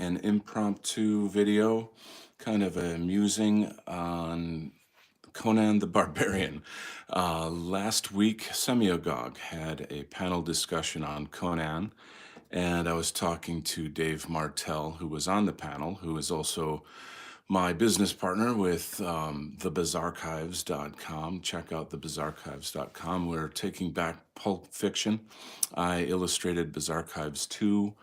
an impromptu video, kind of a musing on Conan the Barbarian. Last week, Semyogog had a panel discussion on Conan, and I was talking to Dave Martell, who was on the panel, who is also my business partner with thebizarchives.com. Check out thebizarchives.com. We're taking back Pulp Fiction. I illustrated Bizarchives 2,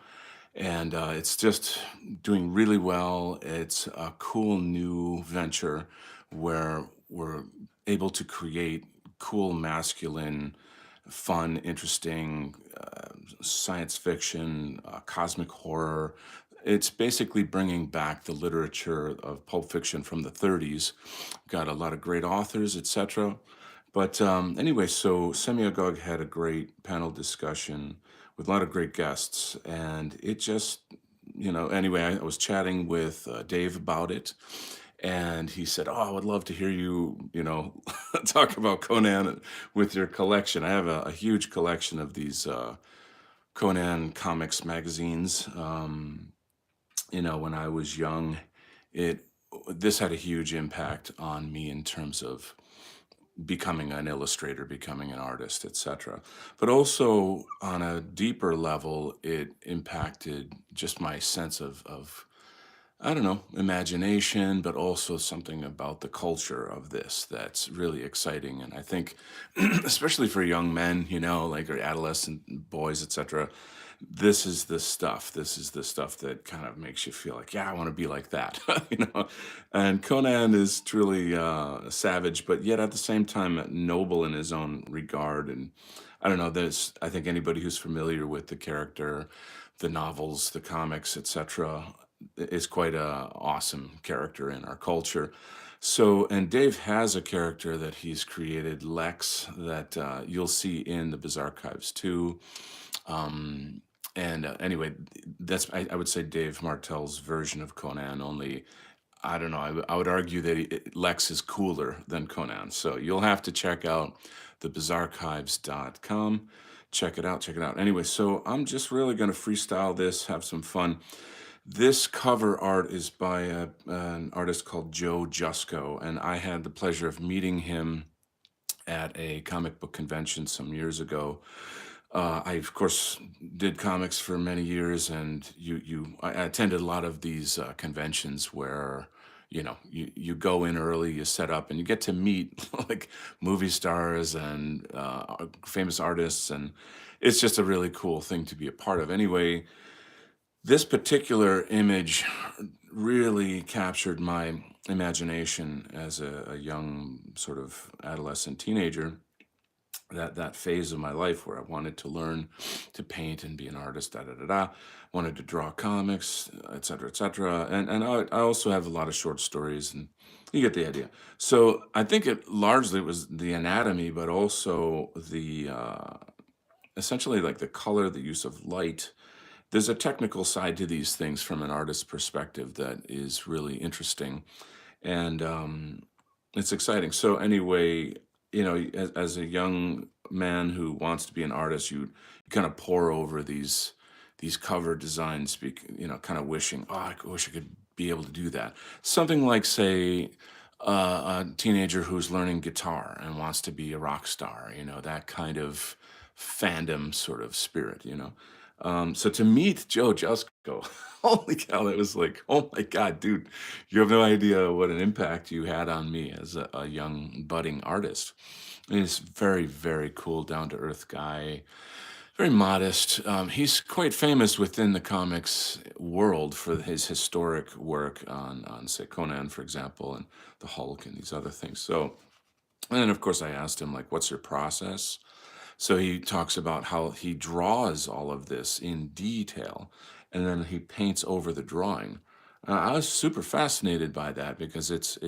and it's just doing really well. It's a cool new venture where we're able to create cool, masculine, fun, interesting science fiction, cosmic horror. It's basically bringing back the literature of Pulp Fiction from the 30s. Got a lot of great authors, etc. But anyway, so Semyogog had a great panel discussion with a lot of great guests, and it just, anyway, I was chatting with Dave about it, and he said, "Oh, I would love to hear you, talk about Conan with your collection." I have a huge collection of these Conan comics magazines. When I was young, it this had a huge impact on me in terms of becoming an illustrator, becoming an artist, etc. But also on a deeper level, it impacted just my sense of I don't know, imagination, but also something about the culture of this that's really exciting. And I think, especially for young men, like or adolescent boys, etc., this is the stuff. This is the stuff that kind of makes you feel like, yeah, I want to be like that, you know. And Conan is truly savage, but yet at the same time noble in his own regard. And I don't know. I think anybody who's familiar with the character, the novels, the comics, etc., is quite a awesome character in our culture. So, and Dave has a character that he's created, Lex, that you'll see in the Bizarchives too. Um, and anyway, I would say Dave Martell's version of Conan. Only I don't know. I would argue that Lex is cooler than Conan. So you'll have to check out the bizarchives.com. Check it out. Check it out. Anyway, so I'm just really going to freestyle this, have some fun. This cover art is by an artist called Joe Jusko, and I had the pleasure of meeting him at a comic book convention some years ago. I of course did comics for many years, and I attended a lot of these conventions where you go in early, you set up, and you get to meet like movie stars and famous artists, and it's just a really cool thing to be a part of. Anyway, this particular image really captured my imagination as a young sort of adolescent teenager, that phase of my life where I wanted to learn to paint and be an artist, da da da da, wanted to draw comics, et cetera, et cetera. And I also have a lot of short stories, and you get the idea. So I think it largely was the anatomy, but also the essentially like the color, the use of light. There's a technical side to these things from an artist's perspective that is really interesting, and it's exciting. So anyway, as a young man who wants to be an artist, you kind of pore over these cover designs, kind of wishing, oh, I wish I could be able to do that. Something like, say, a teenager who's learning guitar and wants to be a rock star, that kind of fandom sort of spirit, So to meet Joe Jusko, holy cow, it was like, oh my God, dude, you have no idea what an impact you had on me as a young budding artist. And he's very, very cool, down to earth guy, very modest. He's quite famous within the comics world for his historic work on say, Conan, for example, and the Hulk and these other things. So, and then of course I asked him, like, what's your process? So he talks about how he draws all of this in detail, and then he paints over the drawing. I was super fascinated by that because it's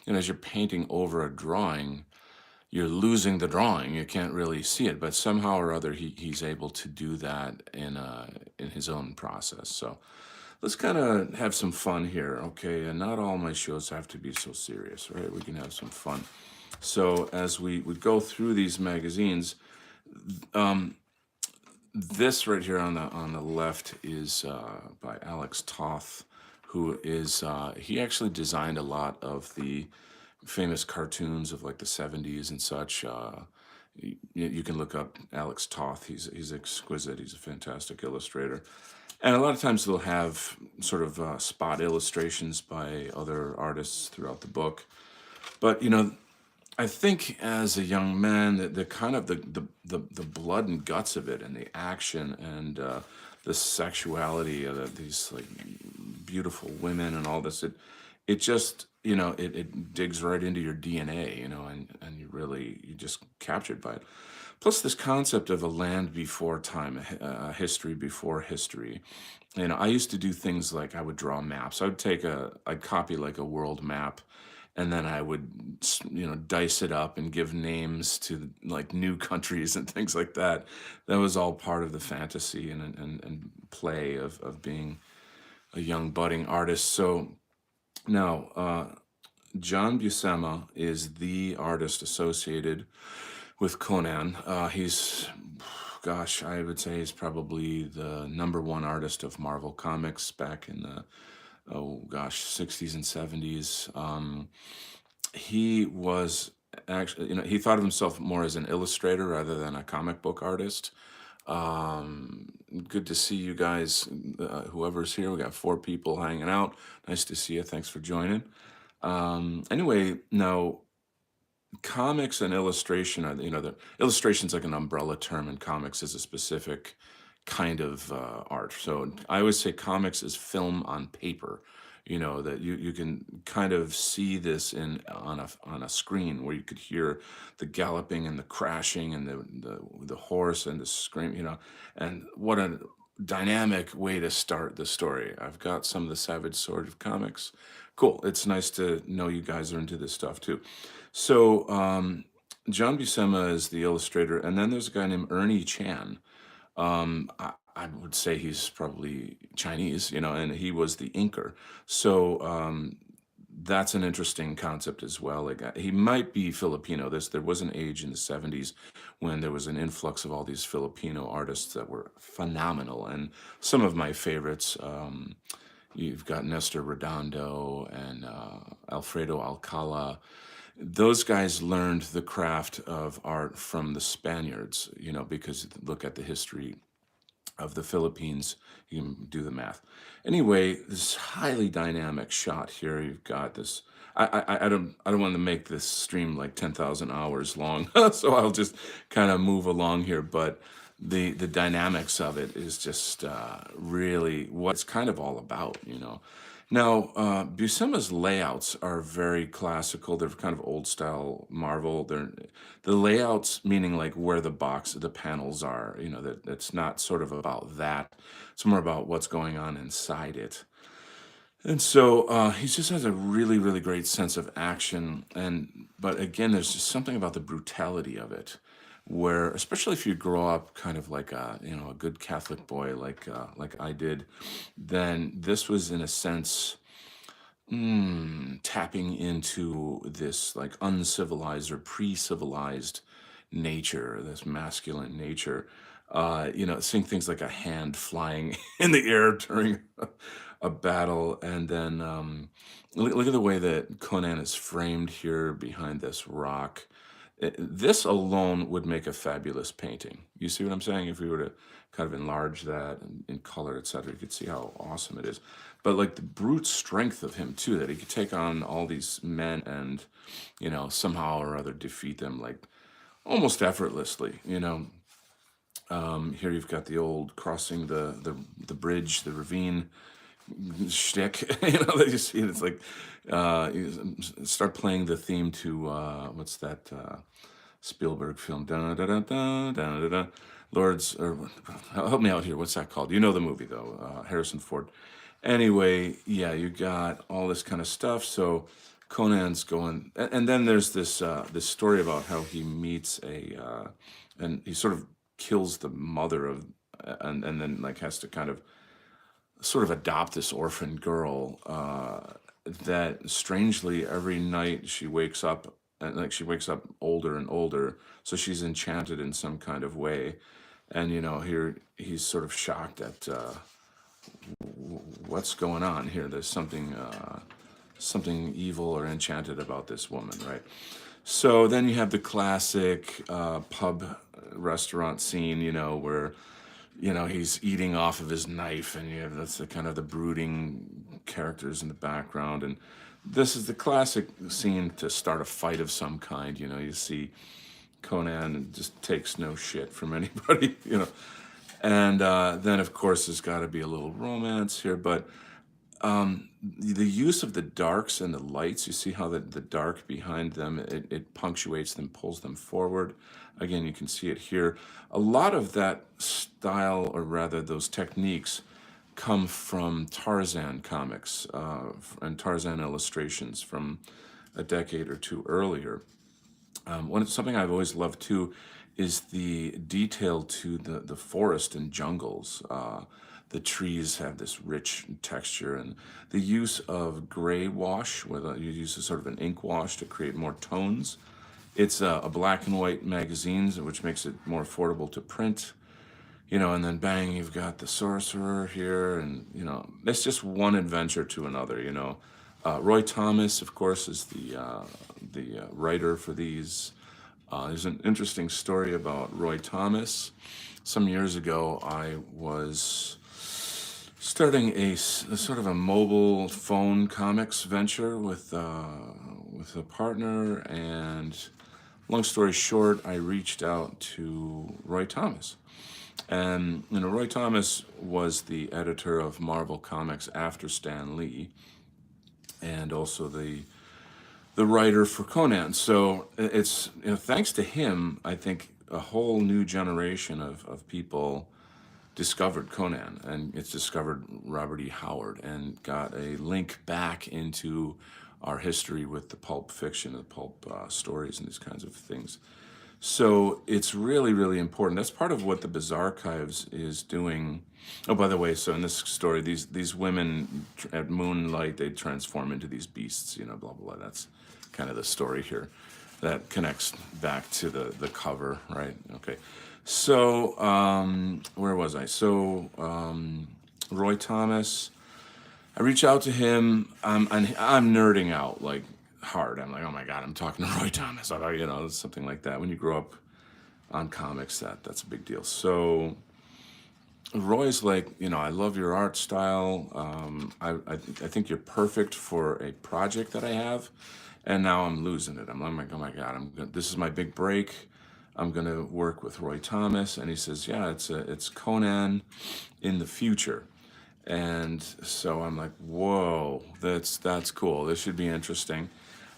as you're painting over a drawing, you're losing the drawing. You can't really see it, but somehow or other he's able to do that in his own process. So let's kind of have some fun here, okay? And not all my shows have to be so serious, right? We can have some fun. So as we go through these magazines, um, This right here on the left is by Alex Toth, who is he actually designed a lot of the famous cartoons of like the '70s and such. You can look up Alex Toth. He's exquisite. He's a fantastic illustrator, and a lot of times they'll have sort of spot illustrations by other artists throughout the book. But I think as a young man, the kind of the blood and guts of it, and the action, and the sexuality of these like beautiful women and all this, it just it digs right into your DNA, and you just captured by it. Plus, this concept of a land before time, a history before history. I used to do things like I would draw maps. I'd copy like a world map, and then I would, dice it up and give names to like new countries and things like that. That was all part of the fantasy and play of being a young budding artist. So now, John Buscema is the artist associated with Conan. Gosh, I would say he's probably the number one artist of Marvel Comics back in the, oh gosh, 60s and 70s. He was actually, he thought of himself more as an illustrator rather than a comic book artist. Good to see you guys, whoever's here. We got four people hanging out. Nice to see you. Thanks for joining. Anyway, now comics and illustration are, the illustration's like an umbrella term, and comics is a specific kind of art. So I always say comics is film on paper. That you can kind of see this in on a screen where you could hear the galloping and the crashing and the horse and the scream. And what a dynamic way to start the story. I've got some of the Savage Sword of comics. Cool. It's nice to know you guys are into this stuff too. So John Buscema is the illustrator, and then there's a guy named Ernie Chan. I would say he's probably Chinese, and he was the inker. So that's an interesting concept as well. Like he might be Filipino. There was an age in the '70s when there was an influx of all these Filipino artists that were phenomenal, and some of my favorites. You've got Nestor Redondo and Alfredo Alcala. Those guys learned the craft of art from the Spaniards, because look at the history of the Philippines, you can do the math. Anyway, this highly dynamic shot here. You've got this. I don't want to make this stream like 10,000 hours long, so I'll just kind of move along here. But the dynamics of it is just really what it's kind of all about. Now, Buscema's layouts are very classical. They're kind of old style Marvel. They're the layouts, meaning like where the panels are. That it's not sort of about that. It's more about what's going on inside it. And so he just has a really, really great sense of action. But again, there's just something about the brutality of it, where especially if you grow up kind of like a good Catholic boy like I did, then this was in a sense tapping into this like uncivilized or pre-civilized nature, this masculine nature. Seeing things like a hand flying in the air during a battle, and then look at the way that Conan is framed here behind this rock. This alone would make a fabulous painting. You see what I'm saying? If we were to kind of enlarge that in color, etc., you could see how awesome it is. But like the brute strength of him too, that he could take on all these men and, somehow or other defeat them like almost effortlessly. Here you've got the old crossing the bridge, the ravine shtick. That you see. It's like you start playing the theme to what's that Spielberg film? Da da da da da da da. Lords, or help me out here. What's that called? You know the movie though. Harrison Ford. Anyway, yeah, you got all this kind of stuff. So Conan's going, and then there's this story about how he meets and he sort of kills the mother of, and then like has to kind of sort of adopt this orphan girl that strangely every night she wakes up, and like she wakes up older and older, so she's enchanted in some kind of way. And here he's sort of shocked at what's going on here. There's something evil or enchanted about this woman, right? So then you have the classic pub restaurant scene, where he's eating off of his knife, and that's the kind of the brooding characters in the background. And this is the classic scene to start a fight of some kind. You see Conan just takes no shit from anybody, And then, of course, there's got to be a little romance here, but the use of the darks and the lights, you see how the dark behind them, it punctuates them, pulls them forward. Again, you can see it here. A lot of that style, or rather those techniques, come from Tarzan comics and Tarzan illustrations from a decade or two earlier. Something I've always loved too is the detail to the forest and jungles. The trees have this rich texture, and the use of gray wash, where you use a sort of an ink wash to create more tones. It's a black and white magazines, which makes it more affordable to print. And then bang, you've got the sorcerer here, and it's just one adventure to another. Roy Thomas, of course, is the writer for these. There's an interesting story about Roy Thomas. Some years ago, I was starting a sort of a mobile phone comics venture with a partner, and long story short, I reached out to Roy Thomas. And Roy Thomas was the editor of Marvel Comics after Stan Lee, and also the writer for Conan. So it's thanks to him, I think a whole new generation of people discovered Conan, and it's discovered Robert E. Howard, and got a link back into our history with the pulp fiction, the pulp stories, and these kinds of things. So it's really, really important. That's part of what the Bizarchives is doing. Oh, by the way, so in this story, these women at moonlight, they transform into these beasts, blah, blah, blah. That's kind of the story here. That connects back to the cover, right? Okay. So, where was I? So, Roy Thomas, I reach out to him. I'm nerding out like hard. I'm like, oh my God, I'm talking to Roy Thomas. I thought, something like that. When you grow up on comics, that's a big deal. So Roy's like, I love your art style. I think you're perfect for a project that I have, and now I'm losing it. I'm like, oh my God, this is my big break. I'm gonna work with Roy Thomas, and he says, yeah, it's Conan in the future. And so I'm like, whoa, that's cool. This should be interesting.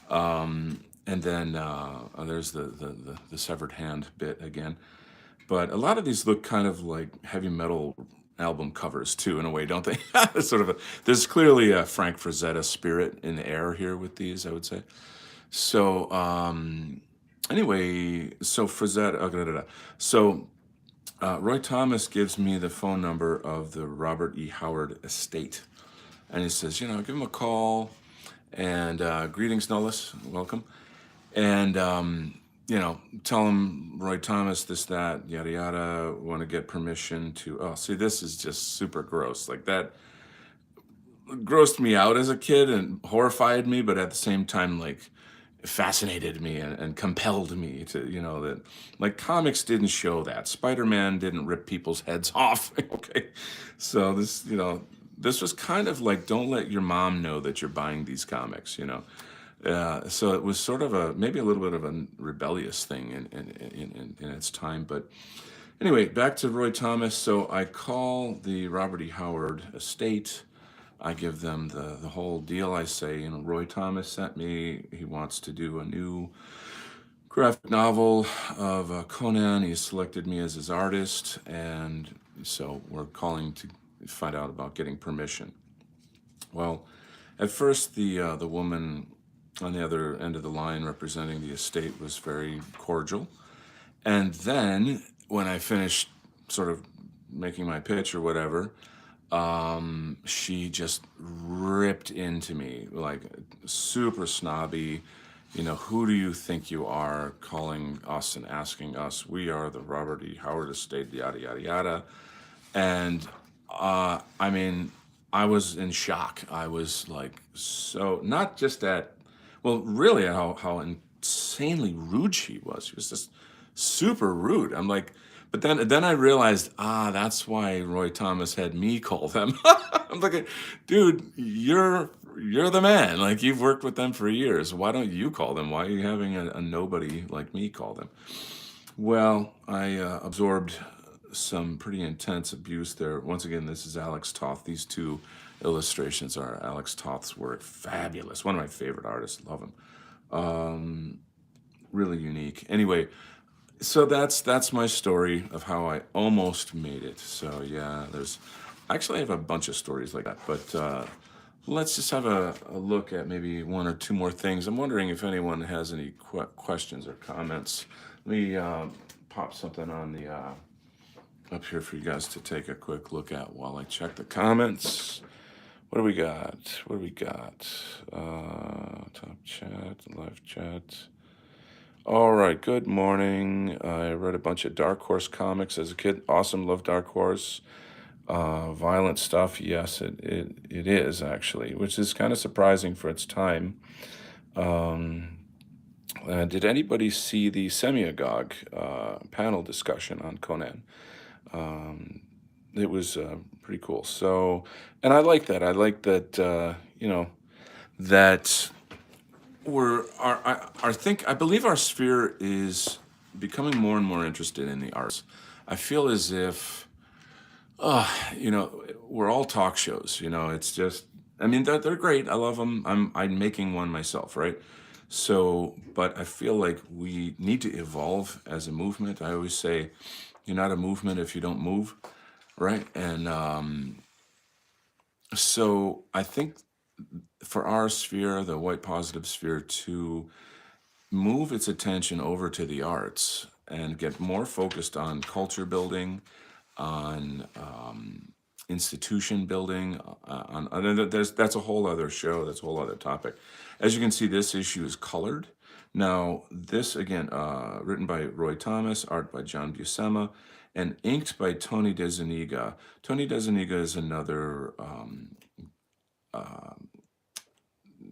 And then there's the severed hand bit again. But a lot of these look kind of like heavy metal album covers too, in a way, don't they? There's clearly a Frank Frazetta spirit in the air here with these, I would say. So anyway, so Frazetta, so Roy Thomas gives me the phone number of the Robert E. Howard estate. And he says, give him a call, and greetings, Nullis, welcome. And, tell him Roy Thomas, this, that, yada, yada, want to get permission to, see, this is just super gross. Like, that grossed me out as a kid and horrified me, but at the same time, like, fascinated me and compelled me to, that, like, comics didn't show that. Spider-Man didn't rip people's heads off. Okay. So this was kind of like, don't let your mom know that you're buying these comics, so it was sort of maybe a little bit of a rebellious thing in its time. But anyway, back to Roy Thomas. So I call the Robert E. Howard estate. I give them the whole deal. I say, Roy Thomas sent me. He wants to do a new graphic novel of Conan. He selected me as his artist, and so we're calling to find out about getting permission. Well, at first, the woman on the other end of the line representing the estate was very cordial. And then when I finished sort of making my pitch or whatever, she just ripped into me, like super snobby, who do you think you are calling us and asking us? We are the Robert E. Howard estate, yada, yada, yada. And I mean, I was in shock. I was like, so not just at, well, really at how insanely rude she was. She was just super rude. I'm like, but then I realized, that's why Roy Thomas had me call them. I'm like, dude, you're the man. Like, you've worked with them for years. Why don't you call them? Why are you having a nobody like me call them? Well, I absorbed some pretty intense abuse there. Once again, this is Alex Toth. These two illustrations are Alex Toth's work. Fabulous. One of my favorite artists. Love him. Really unique. Anyway, so that's my story of how I almost made it. So yeah, I have a bunch of stories like that, but let's just have a look at maybe one or two more things. I'm wondering if anyone has any questions or comments. Let me pop something on the up here for you guys to take a quick look at while I check the comments. What do we got? What do we got? Top chat, live chat. All right, good morning. I read a bunch of Dark Horse comics as a kid. Awesome, love Dark Horse. Violent stuff, yes, it is actually, which is kind of surprising for its time. Did anybody see the Semiagog panel discussion on Conan? It was pretty cool. So, and I like that. I like that, that I believe our sphere is becoming more and more interested in the arts. I feel as if, we're all talk shows. It's just, I mean, they're great. I love them. I'm making one myself, right? So, but I feel like we need to evolve as a movement. I always say, you're not a movement if you don't move, right? And so I think for our sphere, the white positive sphere, to move its attention over to the arts and get more focused on culture building, on institution building, that's a whole other show. That's a whole other topic. As you can see, this issue is colored. Now, this again, written by Roy Thomas, art by John Buscema, and inked by Tony DeZuniga. Tony DeZuniga is another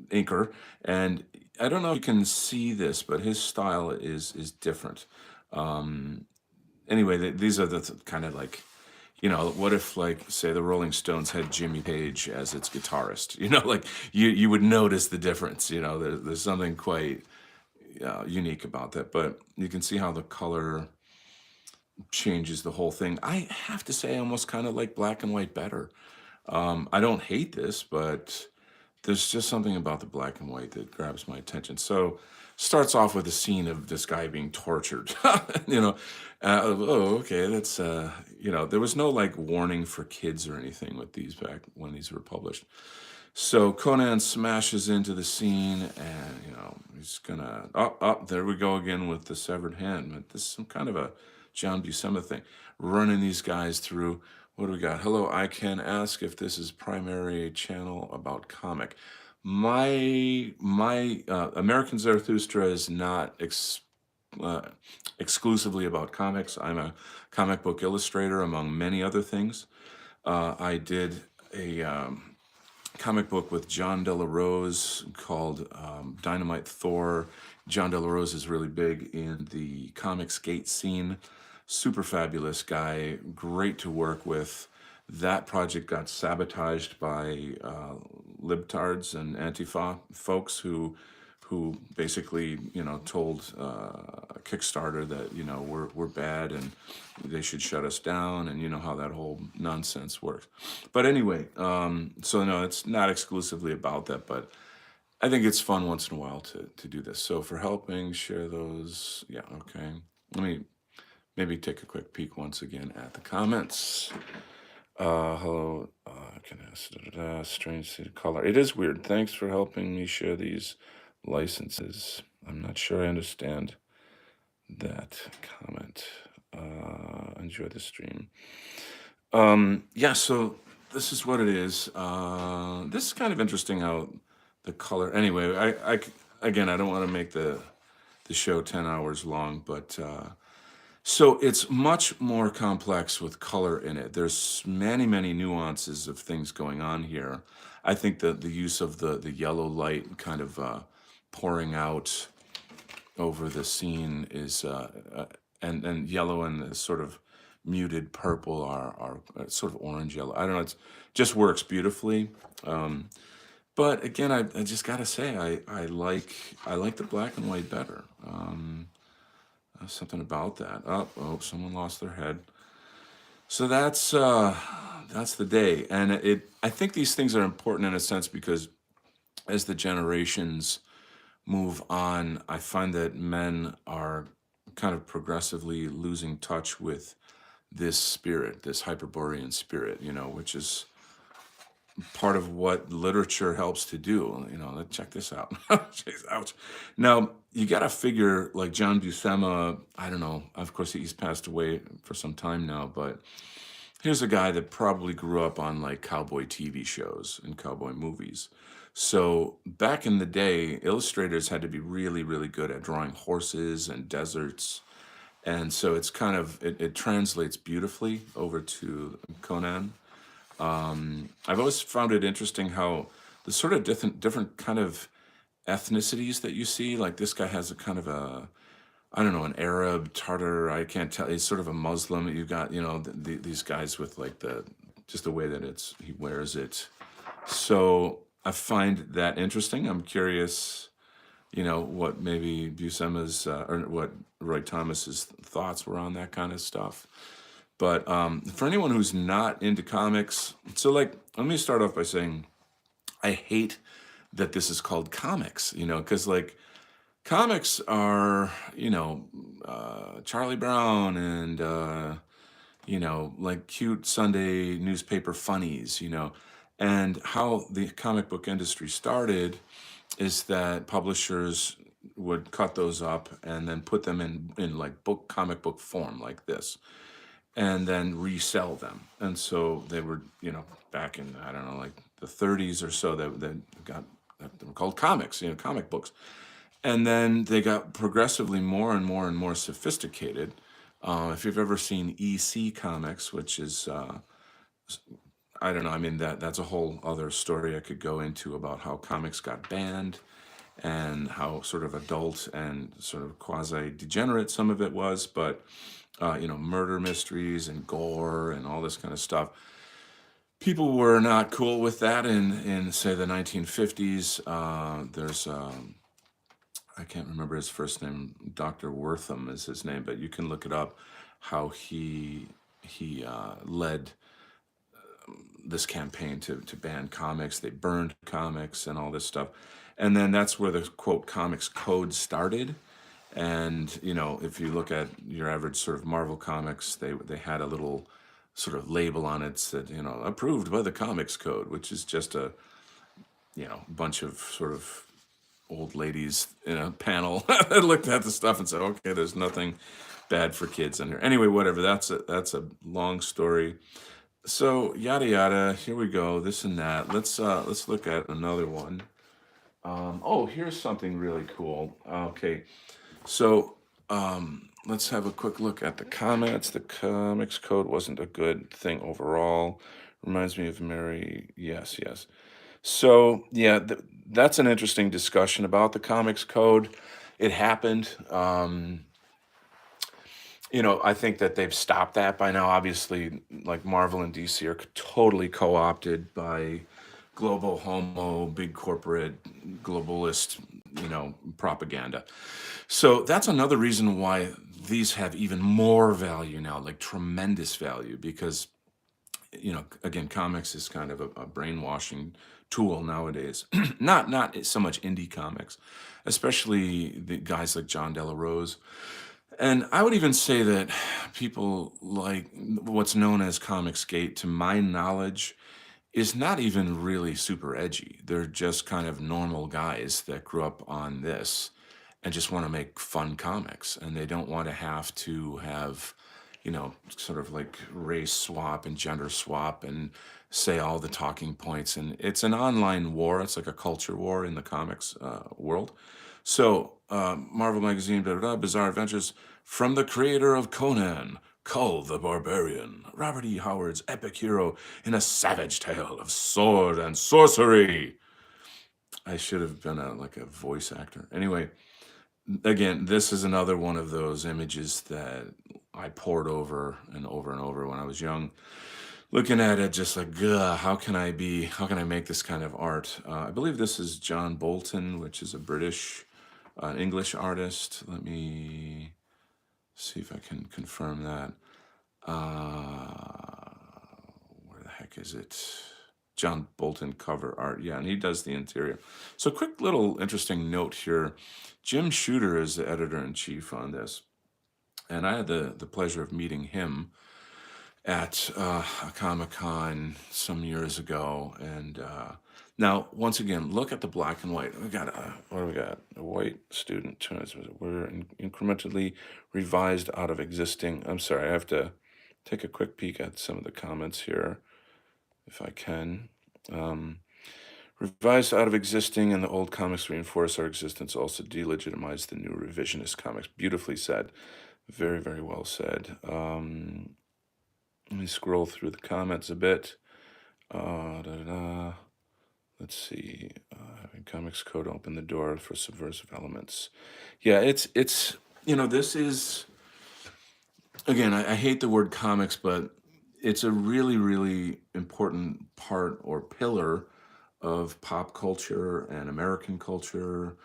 inker, and I don't know if you can see this, but his style is different. Anyway, these are the kind of like, what if, like, say the Rolling Stones had Jimmy Page as its guitarist? Like, you would notice the difference. There's something quite unique about that. But you can see how the color changes the whole thing. I have to say, I almost kind of like black and white better. I don't hate this, but there's just something about the black and white that grabs my attention. So starts off with a scene of this guy being tortured. Oh, okay, that's there was no like warning for kids or anything with these back when these were published. So Conan smashes into the scene, and he's gonna there we go again with the severed hand. But this is some kind of a John Buscema thing, running these guys through. What do we got? Hello, I can ask if this is primary channel about comic. My American Zarathustra is not exclusively about comics. I'm a comic book illustrator, among many other things. I did a comic book with John De La Rose called Dynamite Thor. John De La Rose is really big in the comics gate scene. Super fabulous guy, great to work with. That project got sabotaged by libtards and Antifa folks who basically told Kickstarter that we're bad and they should shut us down, and how that whole nonsense works. But anyway, so no, it's not exclusively about that, but I think it's fun once in a while to do this. So for helping share those, yeah, okay. Let me maybe take a quick peek once again at the comments. Hello, can I strange color. It is weird. Thanks for helping me share these licenses. I'm not sure I understand that comment. Enjoy the stream. Yeah, so this is what it is. This is kind of interesting how the color. Anyway, again, I don't want to make the show 10 hours long, but so it's much more complex with color in it. There's many, many nuances of things going on here. I think that the use of the yellow light kind of pouring out over the scene is and yellow and the sort of muted purple are sort of orange yellow. I don't know. It's just works beautifully. Um, but again, I just gotta say I like the black and white better. Something about that. Oh, someone lost their head. So that's the day, and it. I think these things are important in a sense because as the generations move on, I find that men are kind of progressively losing touch with this spirit, this Hyperborean spirit, which is part of what literature helps to do. Check this out. Jeez, ouch. Now, you got to figure like John Buscema, I don't know, of course, he's passed away for some time now, but here's a guy that probably grew up on like cowboy TV shows and cowboy movies. So back in the day, illustrators had to be really, really good at drawing horses and deserts. And so it's kind of, it translates beautifully over to Conan. I've always found it interesting how the sort of different kind of ethnicities that you see, like this guy has a kind of a, I don't know, an Arab, Tartar, I can't tell. He's sort of a Muslim. You've got, these guys with like just the way that he wears it. So I find that interesting. I'm curious, what maybe Buscema's, or what Roy Thomas's thoughts were on that kind of stuff. But for anyone who's not into comics, so like, let me start off by saying I hate that this is called comics, because like, comics are, Charlie Brown and, like cute Sunday newspaper funnies, and how the comic book industry started is that publishers would cut those up and then put them in like comic book form like this and then resell them. And so they were, back in, I don't know, like the 30s or so that they were called comics, comic books. And then they got progressively more and more and more sophisticated. If you've ever seen EC Comics, which is, I don't know, I mean, that's a whole other story I could go into about how comics got banned and how sort of adult and sort of quasi-degenerate some of it was, but, murder mysteries and gore and all this kind of stuff. People were not cool with that in say, the 1950s. There's I can't remember his first name. Dr. Wortham is his name, but you can look it up. How he led this campaign to ban comics. They burned comics and all this stuff, and then that's where the quote comics code started. And if you look at your average sort of Marvel comics, they had a little sort of label on it that approved by the Comics Code, which is just a bunch of sort of old ladies in a panel that looked at the stuff and said, okay, there's nothing bad for kids in here. Anyway, whatever. That's a long story. So yada yada. Here we go. This and that. Let's look at another one. Oh, here's something really cool. Okay, so let's have a quick look at the comments. The Comics Code wasn't a good thing overall. Reminds me of Mary. Yes, yes. So yeah, that's an interesting discussion about the Comics Code. It happened. I think that they've stopped that by now. Obviously, like Marvel and DC are totally co-opted by global homo, big corporate, globalist, propaganda. So that's another reason why these have even more value now, like tremendous value, because again, comics is kind of a brainwashing tool nowadays. Not so much indie comics, especially the guys like John Della Rose. And I would even say that people like what's known as Comicsgate, to my knowledge, is not even really super edgy. They're just kind of normal guys that grew up on this and just want to make fun comics. And they don't want to have sort of like race swap and gender swap and say all the talking points. And it's an online war. It's like a culture war in the comics world. So, Marvel Magazine, blah, blah, blah, Bizarre Adventures from the creator of Conan, Cull the Barbarian, Robert E. Howard's epic hero in a savage tale of sword and sorcery. I should have been like a voice actor. Anyway, again, this is another one of those images that I pored over and over and over when I was young, looking at it just like, "Ugh, how can I make this kind of art?" I believe this is John Bolton, which is a British, English artist. Let me see if I can confirm that. Where the heck is it? John Bolton cover art. Yeah, and he does the interior. So, quick little interesting note here. Jim Shooter is the editor in chief on this. And I had the pleasure of meeting him at a Comic Con some years ago. And now, once again, look at the black and white. We got what do we got? A white student. We're incrementally revised out of existing. I'm sorry, I have to take a quick peek at some of the comments here, if I can. Revised out of existing, and the old comics reinforce our existence, also delegitimize the new revisionist comics. Beautifully said. Very, very well said. Let me scroll through the comments a bit. Let's see. Having Comics Code open the door for subversive elements. Yeah, it's this is, again, I hate the word comics, but it's a really, really important part or pillar of pop culture and American culture.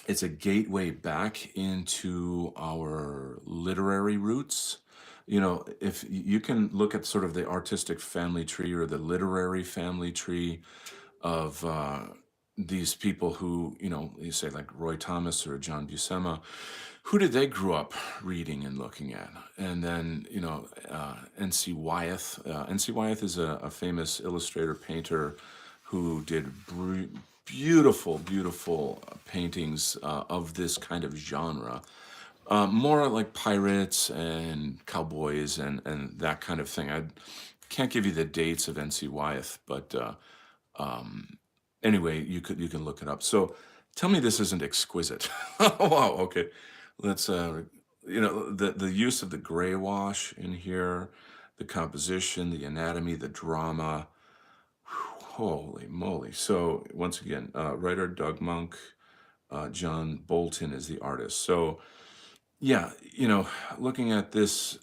It's a gateway back into our literary roots. If you can look at sort of the artistic family tree or the literary family tree of these people who, you say like Roy Thomas or John Buscema, who did they grow up reading and looking at? And then, N.C. Wyeth. N.C. Wyeth is a famous illustrator, painter who did beautiful, beautiful paintings of this kind of genre. More like pirates and cowboys and that kind of thing. I can't give you the dates of N.C. Wyeth, but anyway, you can look it up. So tell me this isn't exquisite. Wow. Okay, let's the use of the gray wash in here, the composition, the anatomy, the drama. Holy moly! So once again, writer Doug Monk, John Bolton is the artist. So yeah, looking at this,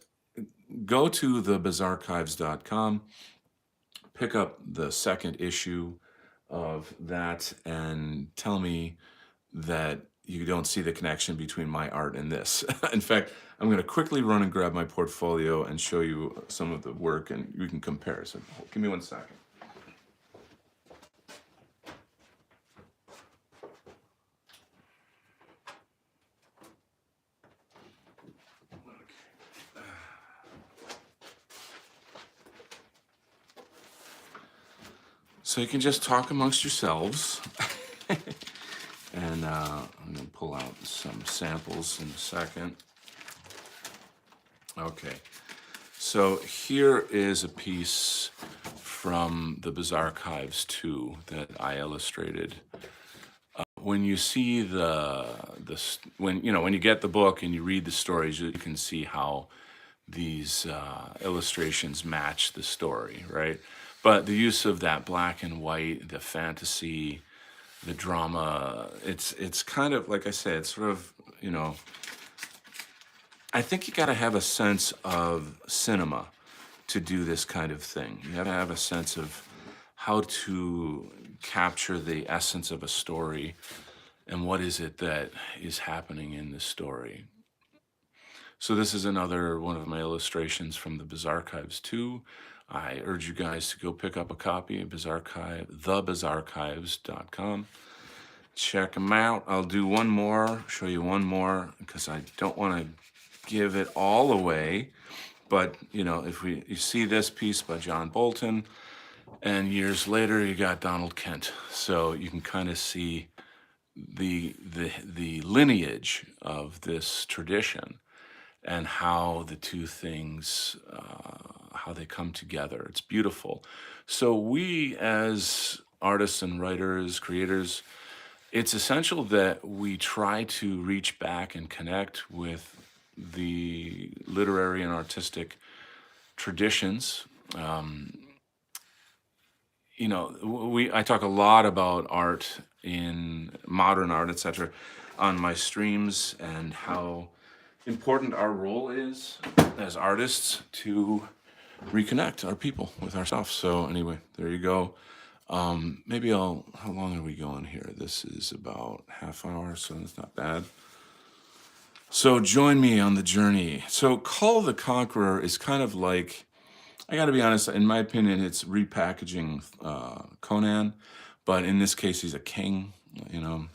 go to the bizarchives.com, pick up the second issue of that, and tell me that you don't see the connection between my art and this. In fact, I'm going to quickly run and grab my portfolio and show you some of the work, and you can compare. So give me 1 second. So you can just talk amongst yourselves. And I'm going to pull out some samples in a second. Okay. So here is a piece from the Bizarchives 2 that I illustrated. When you see when you get the book and you read the stories, you can see how these illustrations match the story, right? But the use of that black and white, the fantasy, the drama, it's kind of, like I said, it's sort of, I think you got to have a sense of cinema to do this kind of thing. You have to have a sense of how to capture the essence of a story and what is it that is happening in the story. So this is another one of my illustrations from the Bizarchives 2. I urge you guys to go pick up a copy of thebizarchives.com. Check them out. I'll do one more, show you one more, because I don't want to give it all away. But, if you see this piece by John Bolton, and years later you got Donald Kent. So you can kind of see the lineage of this tradition and how the two things, how they come together. It's beautiful. So we, as artists and writers, creators, it's essential that we try to reach back and connect with the literary and artistic traditions. Um, I talk a lot about art in modern art, etc., on my streams, and how important our role is as artists to reconnect our people with ourselves. So anyway, there you go. Maybe how long are we going here? This is about half hour, so it's not bad. So join me on the journey. So Cull the Conqueror is kind of like, I got to be honest, in my opinion, it's repackaging Conan, but in this case, he's a king, you know.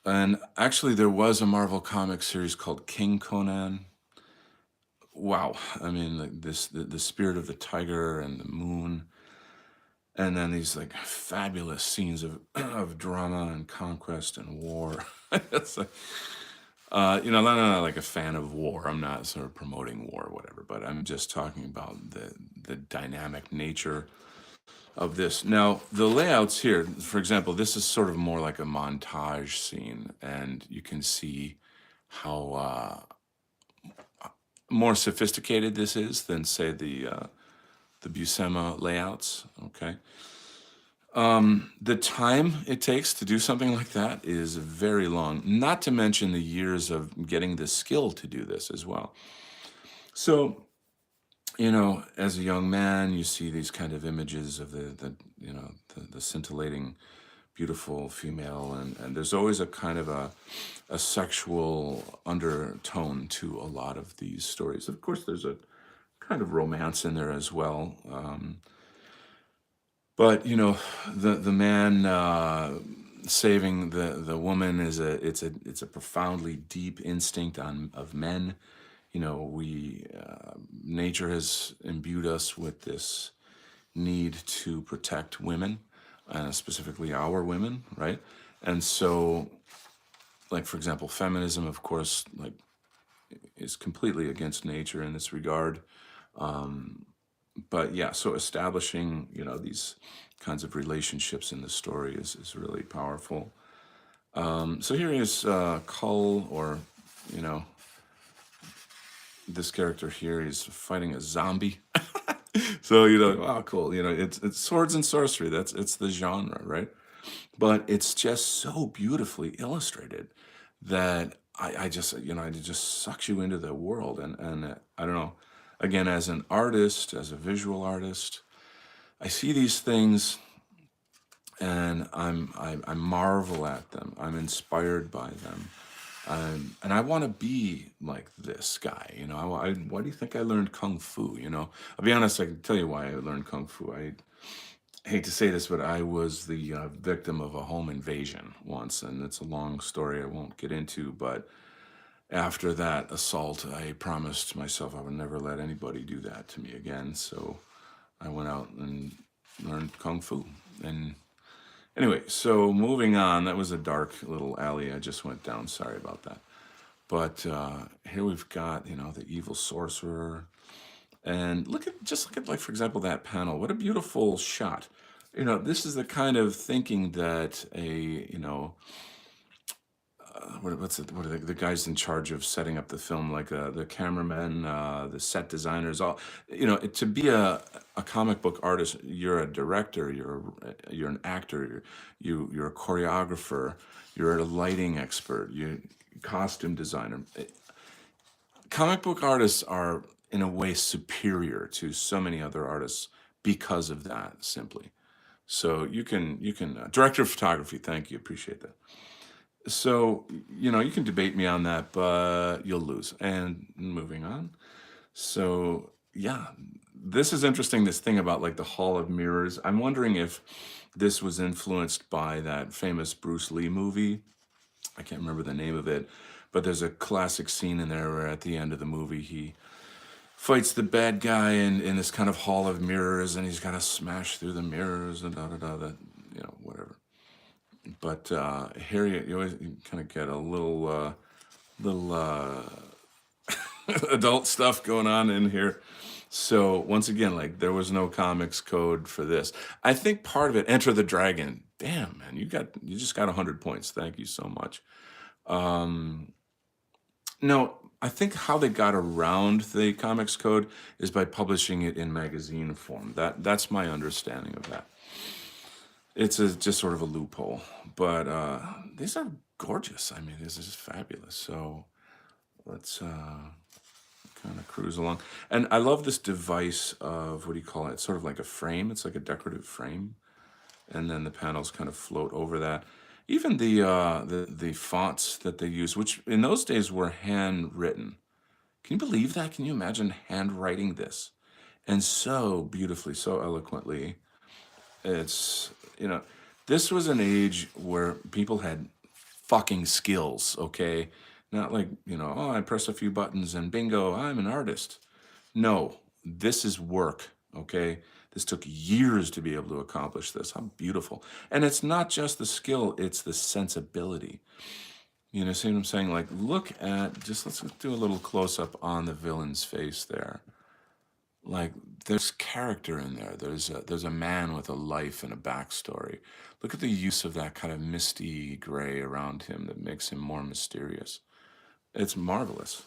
And actually, there was a Marvel comic series called King Conan. Wow, I mean, like the spirit of the tiger and the moon, and then these like fabulous scenes of of drama and conquest and war. It's like, I'm not like a fan of war. I'm not sort of promoting war or whatever, but I'm just talking about the dynamic nature of this. Now, the layouts here, for example, this is sort of more like a montage scene, and you can see how more sophisticated this is than, say, the Buscema layouts. Okay, the time it takes to do something like that is very long. Not to mention the years of getting the skill to do this as well. So, as a young man, you see these kind of images of the scintillating, beautiful female, and there's always a kind of a sexual undertone to a lot of these stories. Of course, there's a kind of romance in there as well. But the man saving the woman is a profoundly deep instinct of men. We nature has imbued us with this need to protect women, specifically our women, right? And so, like for example, feminism, of course, like is completely against nature in this regard. But yeah, so establishing these kinds of relationships in the story is really powerful. So here is Cull, or you know this character here is fighting a zombie. So oh cool, it's swords and sorcery. It's the genre, right? But it's just so beautifully illustrated that I just it just sucks you into the world, and I don't know. Again, as an artist, as a visual artist, I see these things and I marvel at them. I'm inspired by them. And I want to be like this guy. Why do you think I learned Kung Fu? I'll be honest, I can tell you why I learned Kung Fu. I hate to say this, but I was the victim of a home invasion once, and it's a long story I won't get into. But after that assault, I promised myself I would never let anybody do that to me again. So I went out and learned Kung Fu. And anyway, so moving on, that was a dark little alley I just went down. Sorry about that. But here we've got, the Evil Sorcerer. And look at, like, for example, that panel. What a beautiful shot. This is the kind of thinking that what's it? What are the guys in charge of setting up the film, like the cameramen, the set designers, all to be a comic book artist, you're a director, you're an actor, you're a choreographer, you're a lighting expert, you costume designer. Comic book artists are in a way superior to so many other artists because of that, simply. So you can director of photography. Thank you, appreciate that. So, you can debate me on that, but you'll lose. And moving on. So, yeah, this is interesting, this thing about like the Hall of Mirrors. I'm wondering if this was influenced by that famous Bruce Lee movie. I can't remember the name of it, but there's a classic scene in there where at the end of the movie he fights the bad guy in this kind of Hall of Mirrors, and he's got to smash through the mirrors and that, whatever. But here you always kind of get a little adult stuff going on in here. So once again, like there was no comics code for this. I think part of it, Enter the Dragon. Damn, man, you just got 100 points. Thank you so much. Um, no, I think how they got around the comics code is by publishing it in magazine form. That's my understanding of that. It's just sort of a loophole, but these are gorgeous. I mean, this is fabulous. So let's kind of cruise along. And I love this device of, what do you call it? It's sort of like a frame. It's like a decorative frame, and then the panels kind of float over that. Even the fonts that they use, which in those days were handwritten. Can you believe that? Can you imagine handwriting this? And so beautifully, so eloquently. It's, you know, this was an age where people had fucking skills, okay? Not like, oh, I press a few buttons and bingo, I'm an artist. No, this is work, okay? This took years to be able to accomplish this. How beautiful. And it's not just the skill, it's the sensibility. See what I'm saying? Like, look at, let's do a little close up on the villain's face there. Like, there's character in there. There's a man with a life and a backstory. Look at the use of that kind of misty gray around him that makes him more mysterious. It's marvelous.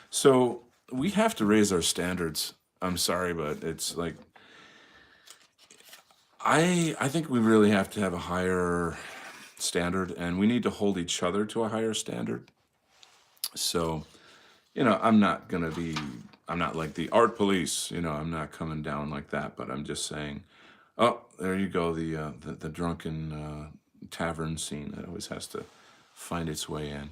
So we have to raise our standards. I'm sorry, but it's like, I think we really have to have a higher standard, and we need to hold each other to a higher standard. So, I'm not like the art police, I'm not coming down like that, but I'm just saying, oh, there you go, the drunken tavern scene that always has to find its way in.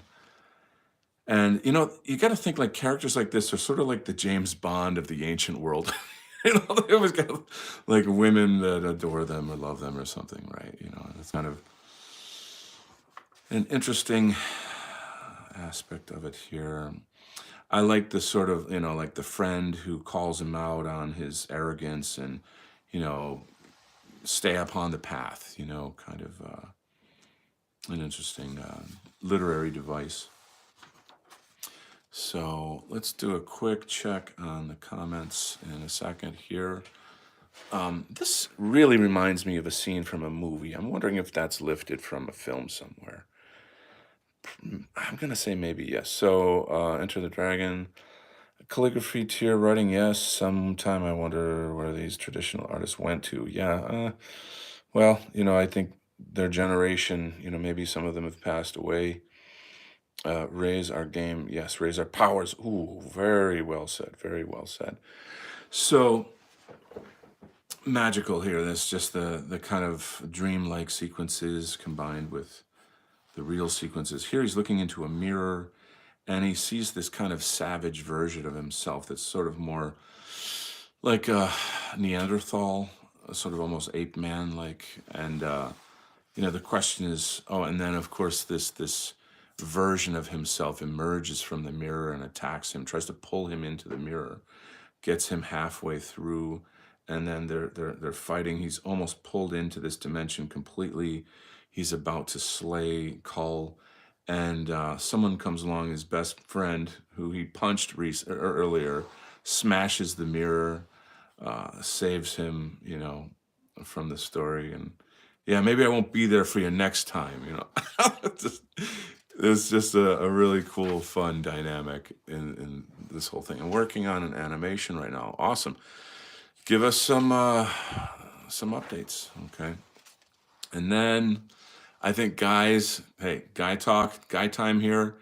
And, you got to think like characters like this are sort of like the James Bond of the ancient world. They always got like women that adore them or love them or something, right? It's kind of an interesting aspect of it here. I like the sort of, like the friend who calls him out on his arrogance and, stay upon the path, kind of an interesting literary device. So let's do a quick check on the comments in a second here. This really reminds me of a scene from a movie. I'm wondering if that's lifted from a film somewhere. I'm going to say maybe yes. So Enter the Dragon. Calligraphy, tier writing, yes. Sometime I wonder where these traditional artists went to. Yeah. Well, I think their generation, maybe some of them have passed away. Raise our game. Yes, raise our powers. Ooh, very well said. Very well said. So magical here. That's just the kind of dreamlike sequences combined with the real sequences. Here he's looking into a mirror, and he sees this kind of savage version of himself that's sort of more like a Neanderthal, sort of almost ape man like. And the question is, oh, and then of course this version of himself emerges from the mirror and attacks him, tries to pull him into the mirror, gets him halfway through, and then they're fighting. He's almost pulled into this dimension completely. He's about to slay Cull, and someone comes along, his best friend, who he punched earlier, smashes the mirror, saves him, from the story. And yeah, maybe I won't be there for you next time. It's just a really cool, fun dynamic in this whole thing. I'm working on an animation right now. Awesome. Give us some updates, okay? And then I think, guys, hey, guy talk, guy time here.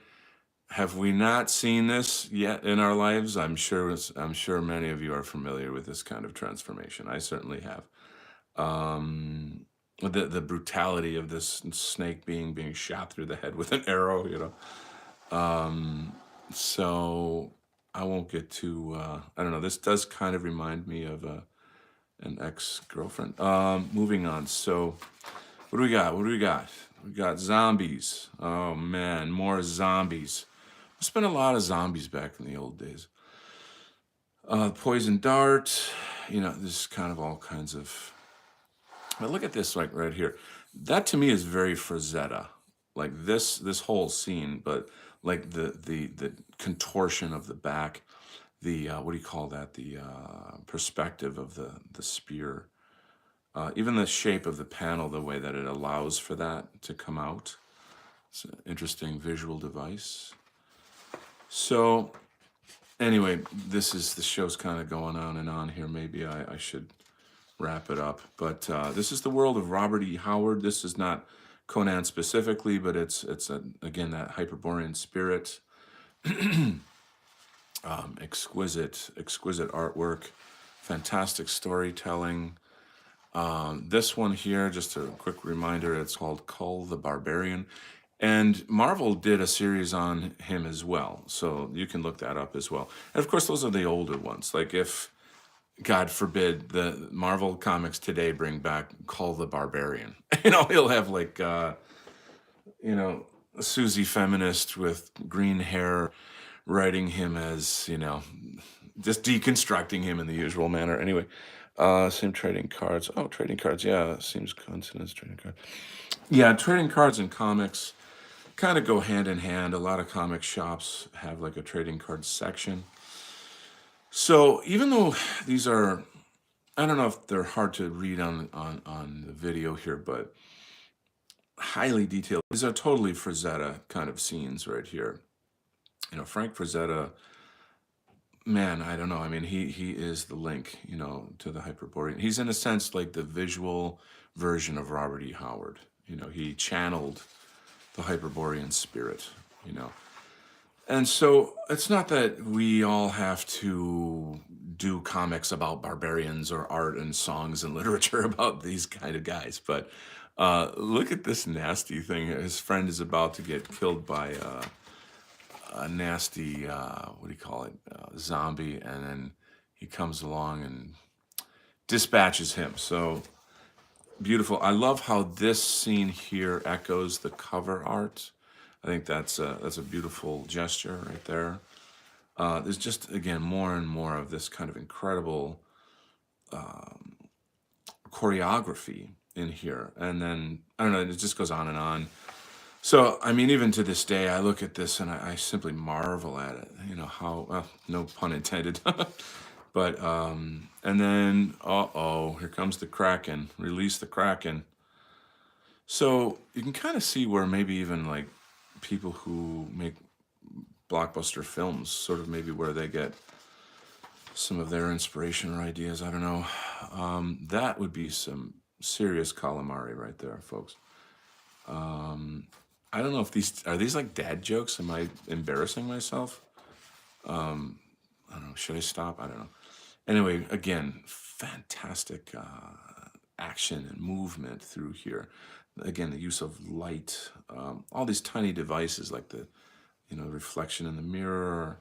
Have we not seen this yet in our lives? I'm sure many of you are familiar with this kind of transformation. I certainly have. The brutality of this snake being shot through the head with an arrow, So I won't get too, I don't know. This does kind of remind me of an ex-girlfriend. Moving on. So what do we got? We got zombies. Oh man, more zombies. I spent a lot of zombies back in the old days. Poison dart. This is kind of all kinds of. But look at this, like right here. That to me is very Frazetta. Like this whole scene, but like the contortion of the back, what do you call that? The perspective of the spear. Even the shape of the panel, the way that it allows for that to come out. It's an interesting visual device. So anyway, the show's kind of going on and on here. Maybe I should wrap it up. But this is the world of Robert E. Howard. This is not Conan specifically, but it's again, that Hyperborean Spirit. Exquisite artwork, fantastic storytelling. This one here, just a quick reminder, it's called Cull the Barbarian. And Marvel did a series on him as well, so you can look that up as well. And of course, those are the older ones. Like if, God forbid, the Marvel comics today bring back Cull the Barbarian, he'll have like, a Susie feminist with green hair writing him as, just deconstructing him in the usual manner. Anyway, same trading cards. Oh, trading cards. Yeah, seems coincidence. Trading cards. Yeah, trading cards and comics kind of go hand in hand. A lot of comic shops have like a trading card section. So even though these are, I don't know if they're hard to read on the video here, but highly detailed. These are totally Frazetta kind of scenes right here. Frank Frazetta, man, I don't know. I mean, he is the link, to the Hyperborean. He's in a sense like the visual version of Robert E. Howard. He channeled the Hyperborean spirit, And so it's not that we all have to do comics about barbarians or art and songs and literature about these kind of guys, but look at this nasty thing. His friend is about to get killed by a nasty, what do you call it, zombie, and then he comes along and dispatches him. So beautiful. I love how this scene here echoes the cover art. I think that's a beautiful gesture right there. There's just, again, more and more of this kind of incredible choreography in here. And then, I don't know, it just goes on and on. So, I mean, even to this day, I look at this and I simply marvel at it. How, well, no pun intended. But, and then, here comes the Kraken. Release the Kraken. So you can kind of see where maybe even like people who make blockbuster films, sort of maybe where they get some of their inspiration or ideas. I don't know. That would be some serious calamari right there, folks. I don't know if these are like dad jokes. Am I embarrassing myself? I don't know. Should I stop? I don't know. Anyway, again, fantastic action and movement through here. Again, the use of light, all these tiny devices like the, reflection in the mirror,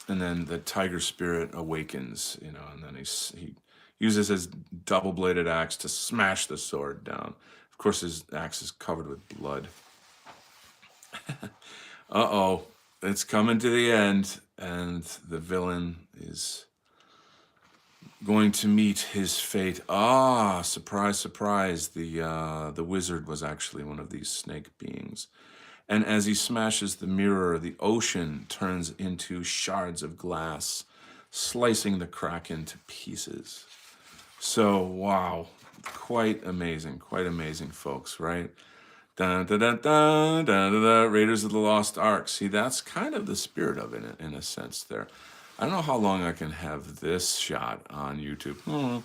and then the tiger spirit awakens, and then he uses his double-bladed axe to smash the sword down. Of course, his axe is covered with blood. Uh-oh, it's coming to the end, and the villain is going to meet his fate. Ah, surprise, surprise. The wizard was actually one of these snake beings. And as he smashes the mirror, the ocean turns into shards of glass, slicing the Kraken to pieces. So, wow, quite amazing, folks, right? Dun, dun, dun, dun, dun, dun, dun, Raiders of the Lost Ark. See, that's kind of the spirit of it in a sense there. I don't know how long I can have this shot on YouTube.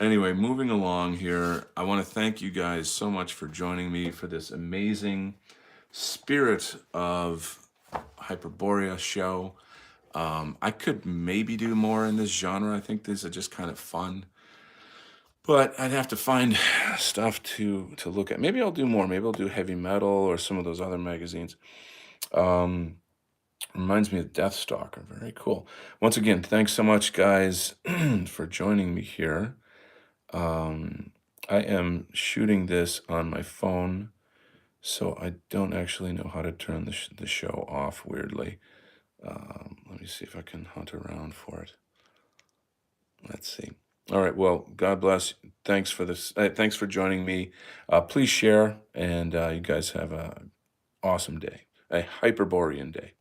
Anyway, moving along here, I want to thank you guys so much for joining me for this amazing Spirit of Hyperborea show. I could maybe do more in this genre. I think these are just kind of fun. But I'd have to find stuff to look at. Maybe I'll do more. Maybe I'll do heavy metal or some of those other magazines. Reminds me of Deathstalker. Very cool. Once again, thanks so much, guys, for joining me here. I am shooting this on my phone, so I don't actually know how to turn the show off, weirdly. Let me see if I can hunt around for it. Let's see. All right. Well, God bless. Thanks for this. Thanks for joining me. Please share, and you guys have an awesome day, a Hyperborean day.